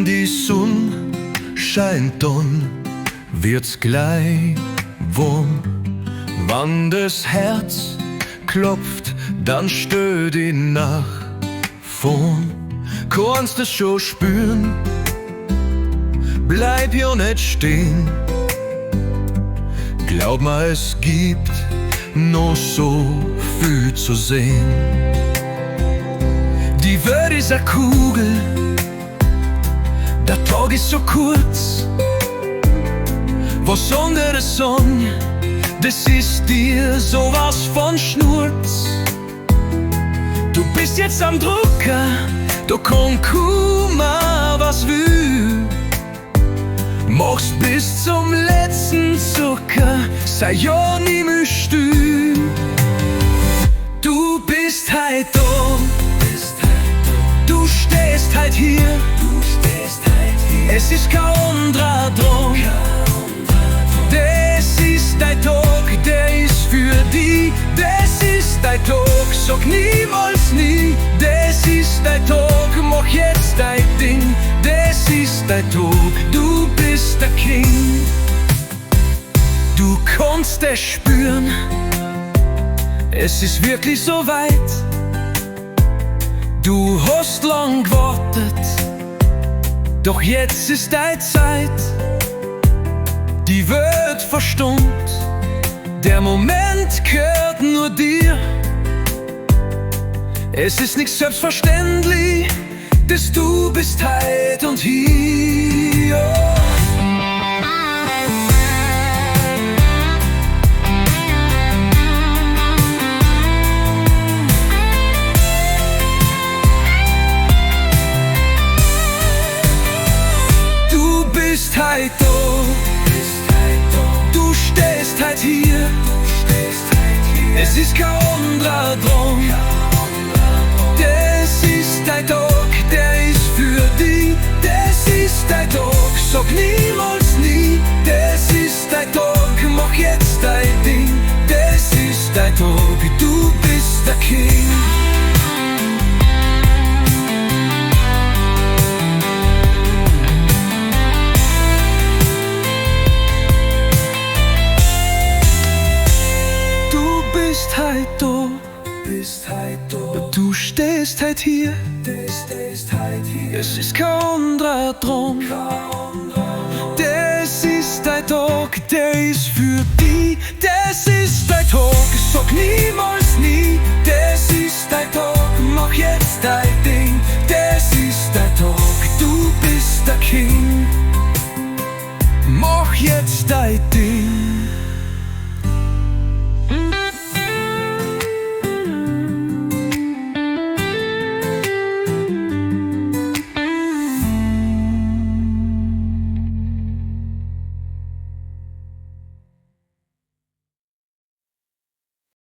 Wenn die Sonne scheint, dann wird's gleich warm. Wann das Herz klopft, dann steh die nach vorn. Kannst es schon spüren, bleib ja nicht stehen. Glaub mal, es gibt noch so viel zu sehen. Die Welt ist a Kugel, der Tag ist so kurz. Was unter der Sonne, das ist dir sowas von Schnurz. Du bist jetzt am Drucker, da kann kummer was will. Mach's bis zum letzten Zucker, sei ja nie mehr still. Du bist halt da, du stehst halt hier. Es ist kein anderer dran. Das ist dein Tag, der ist für dich. Das ist dein Tag, sag niemals nie. Das ist dein Tag, mach jetzt dein Ding. Das ist dein Tag, du bist der King. Du kannst es spüren, es ist wirklich so weit. Du hast lang gewartet, doch jetzt ist deine Zeit. Die Welt verstummt, der Moment gehört nur dir. Es ist nicht selbstverständlich, dass du bist heut und hier. Du bist heut da, du stehst heut hier. Es ist kein anderer dran. Das ist dein Tag, der ist für dich. Das ist dein Tag, sag niemals nie. Das ist dein Tag, mach jetzt dein Ding. Das ist dein Tag, du bist der King. Du bist halt da, du stehst halt hier. Es ist kein anderer dran. Das ist dein Tag, der ist für dich. Das ist dein Tag, sag nie